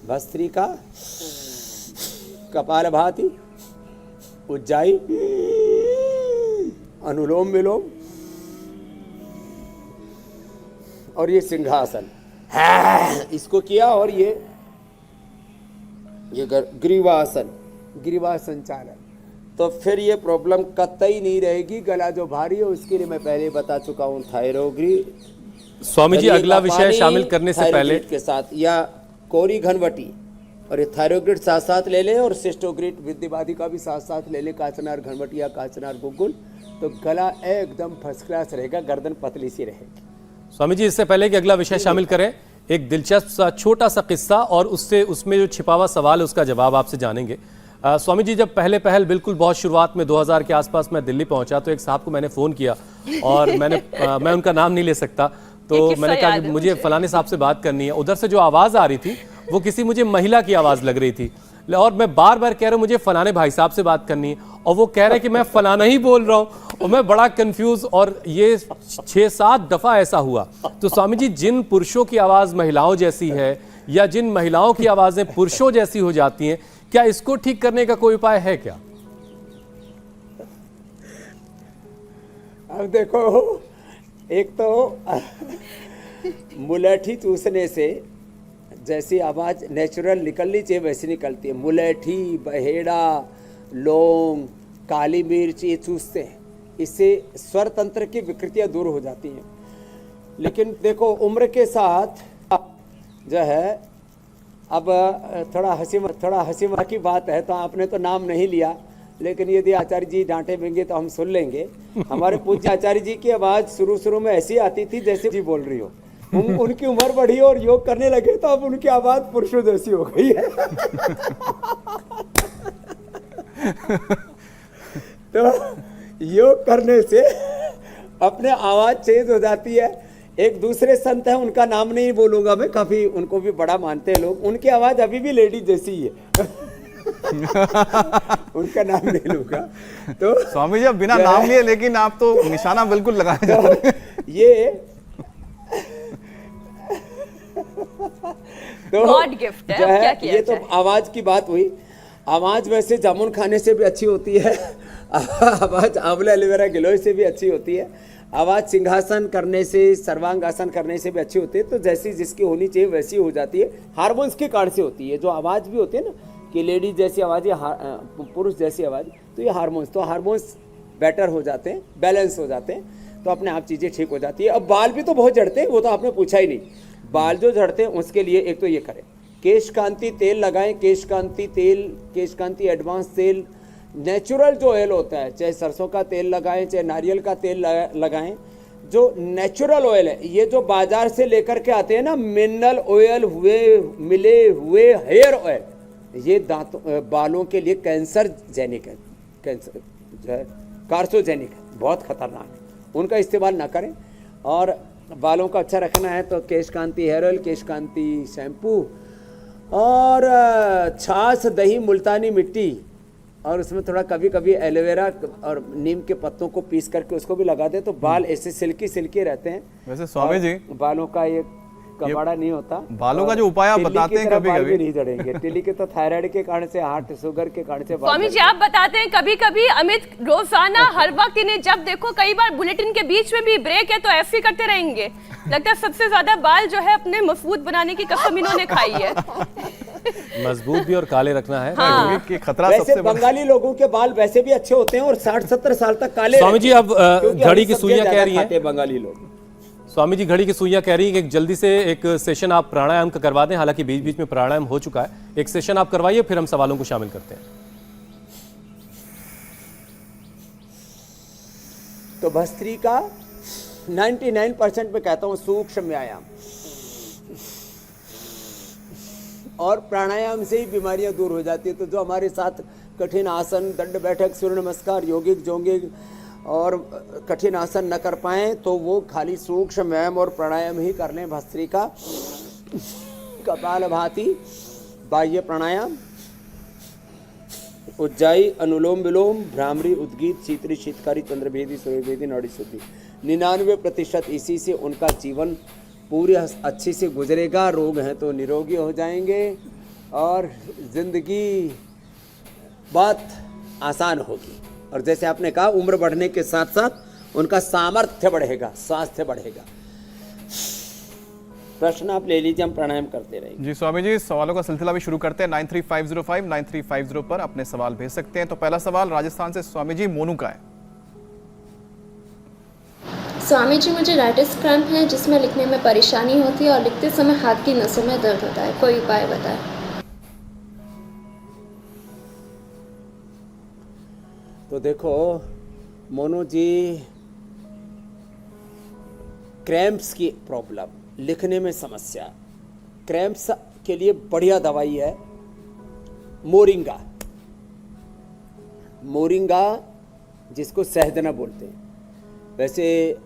भस्त्रिका, कपालभाति, उज्जाई, अनुलोम विलोम और ये सिंहासन, इसको किया, और ये ग्रीवासन, ग्रीवासन चालन, तो फिर ये प्रॉब्लम कतई नहीं रहेगी। गला जो भारी है उसके लिए मैं पहले बता चुका हूँ, थायरोग्री। स्वामी जी, अगला विषय शामिल करने से पहले के साथ, या कोरी घनवटी, और ये थायरोग्रिड साथ साथ ले लें, और सिस्टोग्रिड विद्यवादी का भी साथ साथ ले लें, काचनार घनवटी या काचनार गुग्गुल, तो गला एकदम फर्स्ट क्लास रहेगा, गर्दन पतली सी रहेगी। स्वामी जी, इससे पहले कि अगला विषय शामिल करें, एक दिलचस्प सा छोटा सा किस्सा और उसमें जो छिपा हुआ सवाल है उसका जवाब आपसे जानेंगे। स्वामी जी, जब पहल बिल्कुल बहुत शुरुआत में 2000 के आसपास मैं दिल्ली पहुंचा, तो एक साहब को मैंने फ़ोन किया और मैं उनका नाम नहीं ले सकता, तो मैंने कहा कि मुझे फलाने साहब से बात करनी है। उधर से जो आवाज़ आ रही थी वो किसी मुझे महिला की आवाज़ लग रही थी, और मैं बार बार कह रहा हूँ मुझे फलाने भाई साहब से बात करनी है, और वो कह रहे हैं कि मैं फलाना ही बोल रहा हूँ, और मैं बड़ा कंफ्यूज। और ये 6-7 दफ़ा ऐसा हुआ। तो स्वामी जी, जिन पुरुषों की आवाज़ महिलाओं जैसी है या जिन महिलाओं की आवाज़ें पुरुषों जैसी हो जाती हैं, क्या इसको ठीक करने का कोई उपाय है क्या? अब देखो, एक तो मुलेठी चूसने से जैसी आवाज़ नेचुरल निकलनी चाहिए वैसी निकलती है। मुलेठी, बहेड़ा, लौंग, काली मिर्च ये चूसते हैं, इससे स्वर तंत्र की विकृतियाँ दूर हो जाती हैं। लेकिन देखो, उम्र के साथ जो है, अब थोड़ा हंसी की बात है, तो आपने तो नाम नहीं लिया, लेकिन यदि आचार्य जी डांटे देंगे तो हम सुन लेंगे। हमारे पूज्य आचार्य जी की आवाज़ शुरू में ऐसी आती थी जैसे जी बोल रही हो। उनकी उम्र बढ़ी और योग करने लगे तो अब उनकी आवाज़ पुरुषों जैसी हो गई है। तो योग करने से अपने आवाज़ चेंज हो जाती है। एक दूसरे संत है, उनका नाम नहीं बोलूंगा मैं, काफी उनको भी बड़ा मानते हैं लोग, उनकी आवाज अभी भी लेडीज जैसी ही है। उनका नाम नहीं लूंगा। तो स्वामी जी अब बिना नाम लिए, लेकिन आप तो निशाना बिल्कुल लगाए जा रहे हैं। ये तो गॉड गिफ्ट है, जो अब क्या किया ये तो जाए? आवाज की बात हुई। आवाज वैसे जामुन खाने से भी अच्छी होती है, आवाज आंवला एलोवेरा गिलोय से भी अच्छी होती है, आवाज सिंहासन करने से, सर्वांगासन करने से भी अच्छी होती है। तो जैसी जिसकी होनी चाहिए वैसी हो जाती है। हार्मोन्स के कारण से होती है। जो आवाज भी होती है ना कि लेडीज जैसी आवाज या पुरुष जैसी आवाज, तो ये हार्मोन्स बेटर हो जाते हैं, बैलेंस हो जाते हैं, तो अपने आप चीजें ठीक हो जाती है। अब बाल भी तो बहुत झड़ते हैं, वो तो आपने पूछा ही नहीं। बाल जो झड़ते हैं उसके लिए एक तो ये करें, केश कांति तेल लगाएं। केश कांति तेल, केश कांति एडवांस तेल, नेचुरल जो ऑयल होता है, चाहे सरसों का तेल लगाएं, चाहे नारियल का तेल लगाएं, जो नेचुरल ऑयल है। ये जो बाजार से लेकर के आते हैं ना मिनरल ऑयल हुए, मिले हुए हेयर ऑयल, ये दांतों बालों के लिए कैंसर जेनिक है, कैंसर जो है कार्सोजेनिक है, बहुत खतरनाक है। उनका इस्तेमाल ना करें। और बालों को अच्छा रखना है तो केश कांति हेयर ऑयल, केश कांति शैम्पू, और छाछ, दही, मुल्तानी मिट्टी, और उसमें थोड़ा कभी कभी एलोवेरा और नीम के पत्तों को पीस करके उसको भी लगा दे तो बाल ऐसे सिल्की रहते हैं। वैसे स्वामी जी बालों का ये कबाड़ा नहीं होता। बालों का जो उपाय आप बताते हैं कभी कभी नहीं झड़ेंगे। टिल्ली के तो थायराइड के कारण से, हार्ट शुगर के कारण से। स्वामी जी आप बताते हैं कभी कभी अमित रोजाना हर वक्त इन्हें जब देखो, कई बार बुलेटिन के बीच में भी ब्रेक है तो ऐसे ही करते रहेंगे। लगता है सबसे ज्यादा बाल जो है अपने मजबूत बनाने की कसम इन्होंने खाई है। मजबूत भी और काले रखना है। हाँ। कि खतरा वैसे सबसे बड़ा। बंगाली लोगों के बाल वैसे भी अच्छे होते हैं और 60-70 साल तक काले स्वामी जी, रहते हैं, अब क्योंकि घड़ी हरी की सब्जियां सुइयां कह ज्यादा रही हैं। खाते हैं बंगाली लोग। स्वामी जी घड़ी की सुइयां कह रही है कि जल्दी से एक सेशन आप प्राणायाम का करवा दें। हालांकि बीच बीच में प्राणायाम हो चुका है, एक सेशन आप करवाइए, फिर हम सवालों को शामिल करते हैं। तो भस्त्रिका 99% में कहता हूं सूक्ष्म व्यायाम और प्राणायाम से ही बीमारियां दूर हो जाती है। तो जो हमारे साथ कठिन आसन, दंड बैठक, सूर्य नमस्कार, योगिक जोगिक और कठिन आसन न कर पाएँ तो वो खाली सूक्ष्म व्यायाम और प्राणायाम ही कर लें। भस्त्रिका, कपालभाति, बाह्य प्राणायाम, उज्जाई, अनुलोम विलोम, भ्रामरी, उद्गीत, शीतरी, शीतकारी, चंद्रभेदी, सूर्यभेदी, नाड़ी शुद्धि। 99% इसी से उनका जीवन पूरी अच्छी से गुजरेगा। रोग हैं तो निरोगी हो जाएंगे और जिंदगी बहुत आसान होगी। और जैसे आपने कहा उम्र बढ़ने के साथ साथ उनका सामर्थ्य बढ़ेगा, स्वास्थ्य बढ़ेगा। प्रश्न आप ले लीजिए, हम प्राणायाम करते रहेंगे। जी स्वामी जी, सवालों का सिलसिला भी शुरू करते हैं। 93505 पर अपने सवाल भेज सकते हैं। तो पहला सवाल राजस्थान से स्वामी जी मोनू का है। स्वामी जी मुझे राइटिस क्रैम्प है जिसमें लिखने में परेशानी होती है और लिखते समय हाथ की नसों में दर्द होता है, कोई उपाय बताएं। तो देखो मोनू जी, क्रैम्प्स की प्रॉब्लम, लिखने में समस्या, क्रैम्प्स के लिए बढ़िया दवाई है मोरिंगा। मोरिंगा जिसको सहजना बोलते हैं। वैसे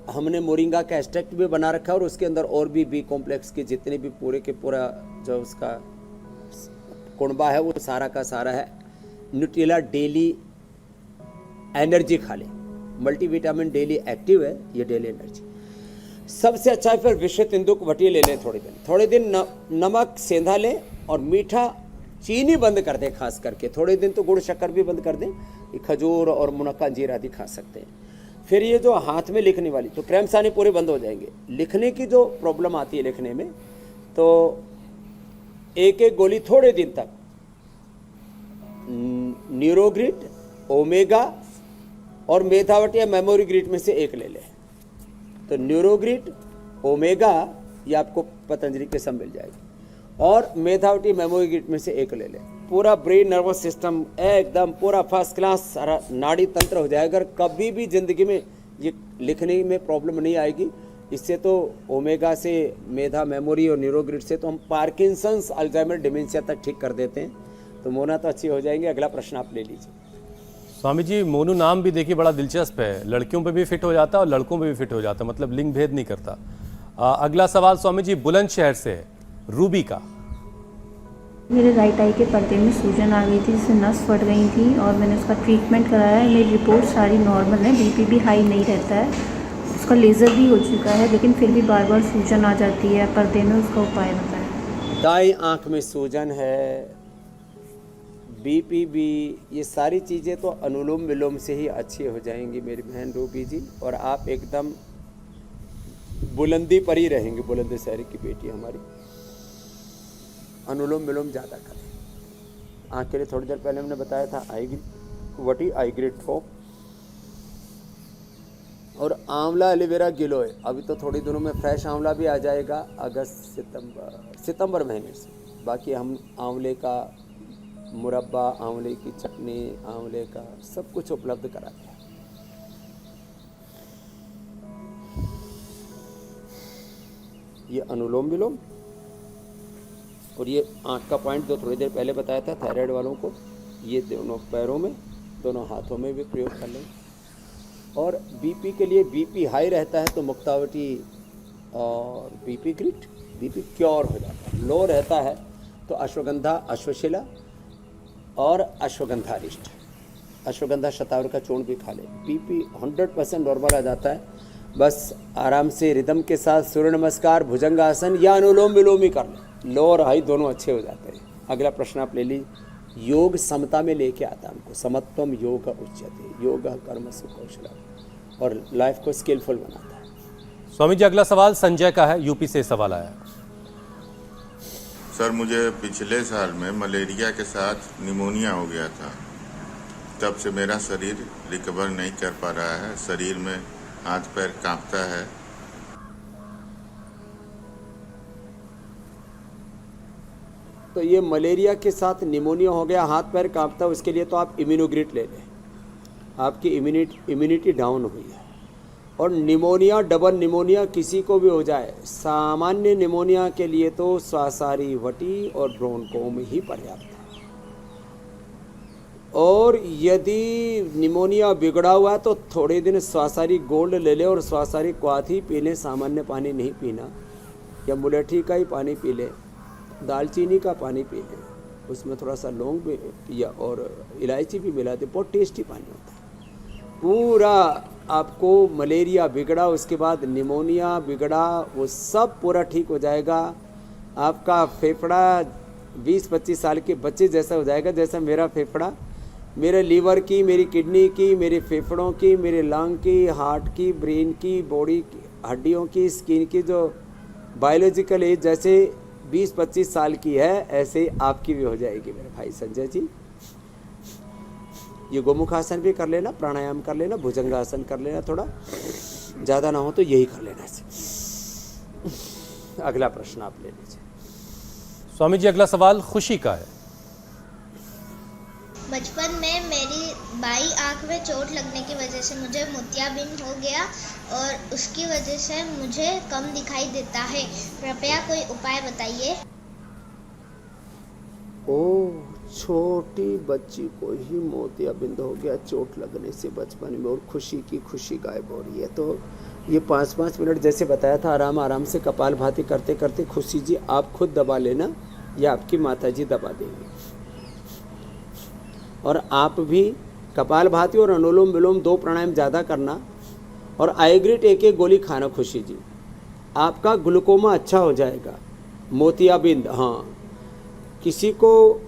हमने मोरिंगा का एक्सट्रैक्ट भी बना रखा है और उसके अंदर और भी बी कॉम्प्लेक्स के जितने भी पूरे के पूरा जो उसका कुणबा है वो सारा का सारा है। न्यूट्रिला डेली एनर्जी खा ले, मल्टीविटामिन डेली एक्टिव है ये, डेली एनर्जी सबसे अच्छा है। फिर विश्व तिंदुक वटी ले लें थोड़े दिन नमक सेंधा लें और मीठा चीनी बंद कर दें, खास करके थोड़े दिन तो गुड़ शक्कर भी बंद कर दें। ये खजूर और मुनक्का जीरा आदि खा सकते हैं। फिर ये जो हाथ में लिखने वाली, तो क्रैम्प्स आने पूरे बंद हो जाएंगे। लिखने की जो प्रॉब्लम आती है लिखने में, तो एक गोली थोड़े दिन तक न्यूरोग्रिट, ओमेगा और मेथावट या मेमोरी ग्रिट में से एक ले लें। तो न्यूरोग्रिट, ओमेगा ये आपको पतंजलि के सब मिल जाएगी और मेथावटी मेमोरी ग्रिट में से एक ले लें। पूरा ब्रेन नर्वस सिस्टम एकदम पूरा फर्स्ट क्लास नाड़ी तंत्र हो जाएगा। अगर कभी भी ज़िंदगी में ये लिखने में प्रॉब्लम नहीं आएगी। इससे तो ओमेगा से मेधा मेमोरी और न्यूरोग्रिड से तो हम पार्किंसंस अल्जाइमर डिमेंशिया तक ठीक कर देते हैं। तो मोना तो अच्छी हो जाएंगे। अगला प्रश्न आप ले लीजिए। स्वामी जी, मोनू नाम भी देखिए बड़ा दिलचस्प है, लड़कियों पे भी फिट हो जाता है और लड़कों पे भी फिट हो जाता है, मतलब लिंग भेद नहीं करता। अगला सवाल स्वामी जी बुलंदशहर से है, रूबी का। मेरे राइट आई के पर्दे में सूजन आ गई थी, जिससे नस फट गई थी और मैंने उसका ट्रीटमेंट कराया है। मेरी रिपोर्ट सारी नॉर्मल है, बीपी भी हाई नहीं रहता है, उसका लेज़र भी हो चुका है, लेकिन फिर भी बार बार सूजन आ जाती है पर्दे में। उसका उपाय बताएं। दाई आँख में सूजन है, बीपी भी, ये सारी चीज़ें तो अनुलोम विलोम से ही अच्छी हो जाएंगी मेरी बहन रूबी जी। और आप एकदम बुलंदी पर ही रहेंगे, बुलंदशहर की बेटी हमारी। अनुलोम विलोम ज़्यादा करें। आँख के लिए थोड़ी देर पहले हमने बताया था आई ग्रेड 4 और आंवला एलोवेरा गिलोय। अभी तो थोड़ी दिनों में फ्रेश आंवला भी आ जाएगा, अगस्त सितंबर महीने से। बाकी हम आंवले का मुरब्बा, आंवले की चटनी, आंवले का सब कुछ उपलब्ध कराते हैं। ये अनुलोम विलोम और ये आँख का पॉइंट जो थोड़ी देर पहले बताया था थायराइड वालों को, ये दोनों पैरों में, दोनों हाथों में भी प्रयोग कर लें। और बीपी के लिए, बीपी हाई रहता है तो मुक्तावटी और बीपी ग्रिट, बीपी क्योर हो जाता है। लो रहता है तो अश्वगंधा, अश्वशिला और अश्वगंधा अरिष्ट, अश्वगंधा शतावर का चूर्ण भी खा ले। बीपी 100% नॉर्मल आ जाता है। बस आराम से रिदम के साथ सूर्य नमस्कार, भुजंगासन या अनुलोम विलोम ही कर लें। लो और हाई दोनों अच्छे हो जाते हैं। अगला प्रश्न आप ले लीजिए। योग समता में लेके आता है हमको। समत्वम योग उच्यते, योग कर्म से कौशलम, और लाइफ को स्किलफुल बनाता है। स्वामी जी अगला सवाल संजय का है, यूपी से सवाल आया। सर, मुझे पिछले साल में मलेरिया के साथ निमोनिया हो गया था। तब से मेरा शरीर रिकवर नहीं कर पा रहा है, शरीर में हाथ पैर कांपता है। तो ये मलेरिया के साथ निमोनिया हो गया, हाथ पैर कांपता है, उसके लिए तो आप इम्यूनोग्रिड ले लें। आपकी इम्यूनिटी डाउन हुई है। और निमोनिया, डबल निमोनिया किसी को भी हो जाए, सामान्य निमोनिया के लिए तो श्वासारी वटी और ब्रोंकोम ही पर्याप्त है। और यदि निमोनिया बिगड़ा हुआ है तो थोड़े दिन श्वासारी गोल्ड ले ले और श्वासारी क्वाथी पी लें। सामान्य पानी नहीं पीना, या मुलेठी का ही पानी पी लें, दालचीनी का पानी पी लें, उसमें थोड़ा सा लौंग भी या और इलायची भी मिला दे, बहुत टेस्टी पानी होता है। पूरा आपको मलेरिया बिगड़ा, उसके बाद निमोनिया बिगड़ा, वो सब पूरा ठीक हो जाएगा। आपका फेफड़ा 20-25 साल के बच्चे जैसा हो जाएगा, जैसा मेरा फेफड़ा, मेरे लीवर की, मेरी किडनी की, मेरे फेफड़ों की, मेरे लंग की, हार्ट की, ब्रेन की, बॉडी की, हड्डियों की, स्किन की, जो बायोलॉजिकल एज जैसे 20-25 साल की है, ऐसे आपकी भी हो जाएगी मेरे भाई संजय जी। ये गोमुखासन भी कर लेना, प्राणायाम कर लेना, भुजंगासन कर लेना, थोड़ा ज़्यादा ना हो तो यही कर लेना। अगला प्रश्न आप ले लीजिए। स्वामी जी अगला सवाल खुशी का है। बचपन में मेरी बाई आंख में चोट लगने की वजह से मुझे मोतियाबिंद हो गया और उसकी वजह से मुझे कम दिखाई देता है। कृपया कोई उपाय बताइए। ओह, छोटी बच्ची को ही मोतियाबिंद हो गया चोट लगने से बचपन में, और खुशी की खुशी गायब हो रही है। तो ये 5-5 मिनट जैसे बताया था, आराम आराम से कपालभाति करते करते खुशी जी आप खुद दबा लेना या आपकी माता जी दबा देंगे। और आप भी कपालभाति और अनुलोम विलोम 2 प्राणायाम ज़्यादा करना, और आइग्रेट 1-1 गोली खाना खुशी जी। आपका ग्लूकोमा अच्छा हो जाएगा। मोतियाबिंद, हाँ, किसी को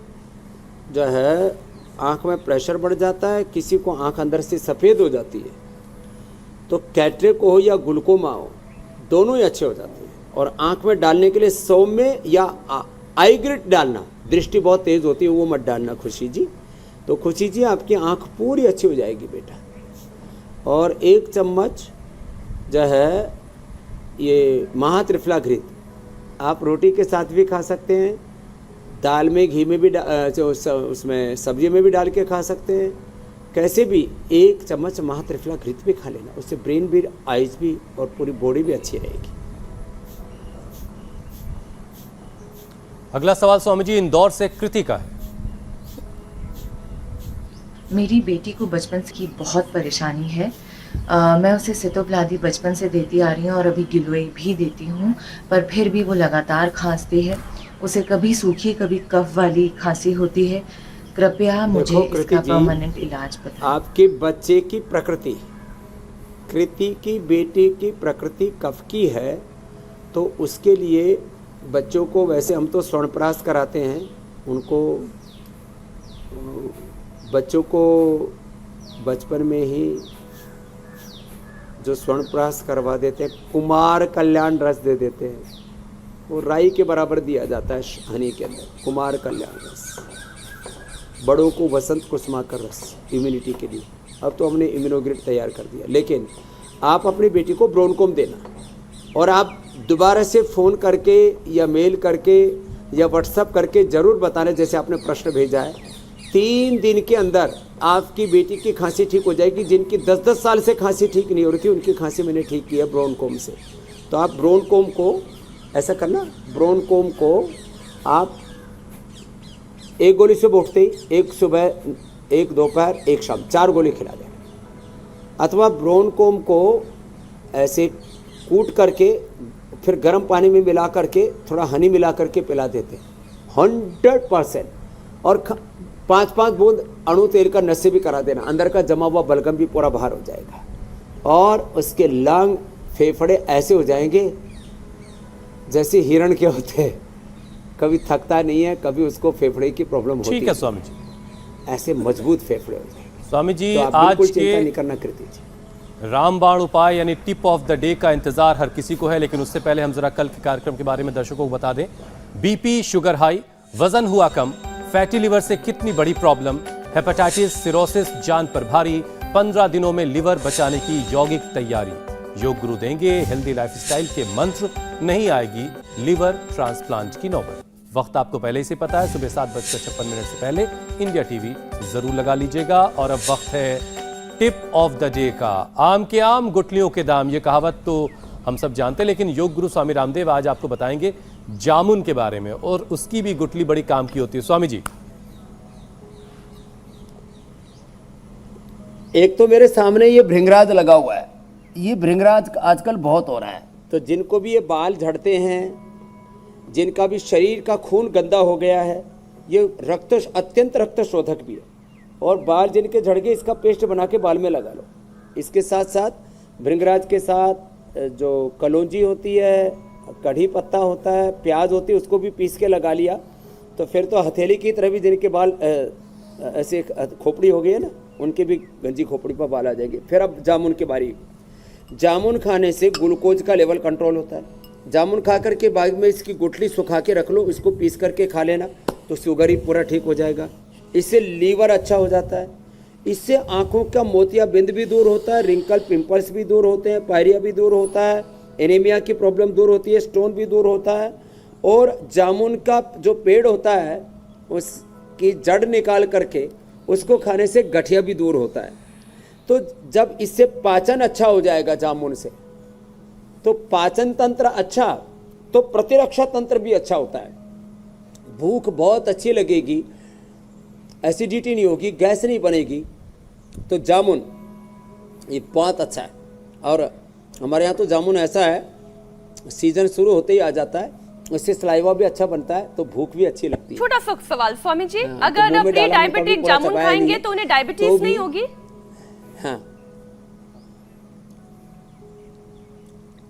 जो है आँख में प्रेशर बढ़ जाता है, किसी को आँख अंदर से सफ़ेद हो जाती है, तो कैटरेक हो या ग्लूकोमा हो, दोनों ही अच्छे हो जाते हैं। और आँख में डालने के लिए सौम्य या आइग्रेट डालना, दृष्टि बहुत तेज़ होती है, वो मत डालना खुशी जी। तो खुशी जी आपकी आँख पूरी अच्छी हो जाएगी बेटा। और 1 चम्मच जो है ये महात्रिफला घृत आप रोटी के साथ भी खा सकते हैं, दाल में, घी में भी उसमें सब्जी में भी डाल के खा सकते हैं। कैसे भी 1 चम्मच महात्रिफला घृत भी खा लेना, उससे ब्रेन भी, आइज भी और पूरी बॉडी भी अच्छी रहेगी। अगला सवाल स्वामी जी इंदौर से कृतिका है। मेरी बेटी को बचपन की बहुत परेशानी है। मैं उसे सितोप्लादी बचपन से देती आ रही हूँ और अभी गिलोय भी देती हूँ, पर फिर भी वो लगातार खांसती है। उसे कभी सूखी कभी कफ वाली खांसी होती है। कृपया मुझे इसका परमानेंट इलाज बताएं। आपके बच्चे की प्रकृति, कृति की बेटी की प्रकृति कफ की है, तो उसके लिए बच्चों को वैसे हम तो स्वर्णप्राश कराते हैं, उनको बच्चों को बचपन में ही जो स्वर्णप्राश करवा देते हैं, कुमार कल्याण रस दे देते हैं, वो राई के बराबर दिया जाता है हनी के अंदर, कुमार कल्याण रस। बड़ों को वसंत कुसुमाकर रस इम्यूनिटी के लिए। अब तो हमने इम्यूनोग्रिड तैयार कर दिया, लेकिन आप अपनी बेटी को ब्रोनकोम देना, और आप दोबारा से फ़ोन करके या मेल करके या व्हाट्सअप करके ज़रूर बताना, जैसे आपने प्रश्न भेजा है। 3 दिन के अंदर आपकी बेटी की खांसी ठीक हो जाएगी। जिनकी 10-10 साल से खांसी ठीक नहीं हो रही थी, उनकी खांसी मैंने ठीक की है ब्रोनकोम से। तो आप ब्रोनकोम को ऐसा करना, ब्रोनकोम को आप 1 गोली से उठते ही, 1 सुबह, 1 दोपहर, 1 शाम, 4 गोली खिला देना। अथवा ब्रोनकोम को ऐसे कूट करके फिर गर्म पानी में मिला करके थोड़ा हनी मिला करके पिला देते हैं 100%। और 5-5 बूंद अणु तेल का नशे भी करा देना, अंदर का जमा हुआ बलगम भी पूरा बाहर हो जाएगा, और उसके लंग, फेफड़े ऐसे हो जाएंगे जैसे हिरण के होते हैं, कभी थकता नहीं है, कभी उसको फेफड़े की प्रॉब्लम होती है। ठीक है स्वामी जी, ऐसे मजबूत फेफड़े हो जाएंगे। स्वामी जी तो आप आज बिल्कुल चिंता के नहीं करना कृति जी। रामबाण उपाय यानी टिप ऑफ द डे का इंतजार हर किसी को है, लेकिन उससे पहले हम जरा कल के कार्यक्रम के बारे में दर्शकों को बता दें। बीपी, शुगर हाई, वजन हुआ कम, फैटी लिवर से कितनी बड़ी प्रॉब्लम, हेपेटाइटिस, सिरोसिस, जान पर भारी, 15 दिनों में लिवर बचाने की यौगिक तैयारी। योग गुरु देंगे हेल्दी लाइफस्टाइल के मंत्र, नहीं आएगी लिवर ट्रांसप्लांट की नौबत। वक्त आपको पहले से पता है, सुबह 7:56 से पहले इंडिया टीवी जरूर लगा लीजिएगा। और अब वक्त है टिप ऑफ द डे का। आम के आम, गुठलियों के दाम, ये कहावत तो हम सब जानते हैं, लेकिन योग गुरु स्वामी रामदेव आज आपको बताएंगे जामुन के बारे में, और उसकी भी गुठली बड़ी काम की होती है। स्वामी जी, एक तो मेरे सामने ये भृंगराज लगा हुआ है, ये भृंगराज आजकल बहुत हो रहा है। तो जिनको भी ये बाल झड़ते हैं, जिनका भी शरीर का खून गंदा हो गया है, ये अत्यंत रक्त शोधक भी है। और बाल जिनके झड़ गए, इसका पेस्ट बना के बाल में लगा लो। इसके साथ साथ भृंगराज के साथ जो कलौंजी होती है, कढ़ी पत्ता होता है, प्याज होती है, उसको भी पीस के लगा लिया, तो फिर तो हथेली की तरह भी जिनके बाल ऐसे खोपड़ी हो गई है ना, उनके भी गंजी खोपड़ी पर बाल आ जाएंगे। फिर अब जामुन की बारी। जामुन खाने से ग्लूकोज का लेवल कंट्रोल होता है। जामुन खा करके बाद में इसकी गुठली सुखा के रख लो, इसको पीस करके खा लेना, तो शुगर ही पूरा ठीक हो जाएगा। इससे लीवर अच्छा हो जाता है। इससे आंखों का मोतियाबिंद भी दूर होता है, रिंकल, पिंपल्स भी दूर होते हैं, पायरिया भी दूर होता है, एनीमिया की प्रॉब्लम दूर होती है, स्टोन भी दूर होता है। और जामुन का जो पेड़ होता है, उसकी जड़ निकाल करके उसको खाने से गठिया भी दूर होता है। तो जब इससे पाचन अच्छा हो जाएगा जामुन से, तो पाचन तंत्र अच्छा, तो प्रतिरक्षा तंत्र भी अच्छा होता है। भूख बहुत अच्छी लगेगी, एसिडिटी नहीं होगी, गैस नहीं बनेगी। तो जामुन ये बहुत अच्छा है। और हमारे यहाँ तो जामुन ऐसा है, सीजन शुरू होते ही आ जाता है, उससे सलाइवा भी अच्छा बनता है, तो भूख भी अच्छी लगती है। छोटा सा सवाल स्वामी जी, हाँ, अगर तो प्री डायबिटिक जामुन खाएंगे तो उन्हें डायबिटीज नहीं होगी?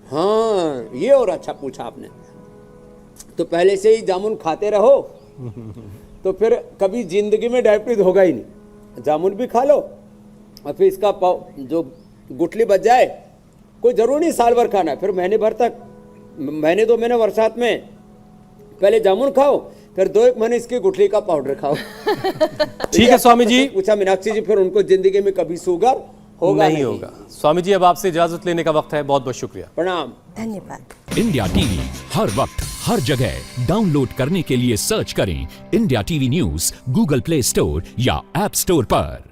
हाँ, ये और अच्छा पूछा आपने। तो पहले से ही जामुन खाते रहो तो फिर कभी जिंदगी में डायबिटीज होगा ही नहीं। जामुन भी खा लो, और फिर इसका जो गुठली बच जाए, कोई जरूर नहीं साल भर खाना, फिर महीने भर तक, महीने 2 महीने बरसात में पहले जामुन खाओ, फिर 2-1 महीने इसकी गुठली का पाउडर खाओ। ठीक है स्वामी जी। पूछा मीनाक्षी जी, फिर उनको जिंदगी में कभी शुगर होगा नहीं होगा। स्वामी जी, अब आपसे इजाजत लेने का वक्त है। बहुत बहुत शुक्रिया। प्रणाम। धन्यवाद। इंडिया टीवी हर वक्त हर जगह डाउनलोड करने के लिए सर्च करें India TV news Google play store या ऐप स्टोर पर।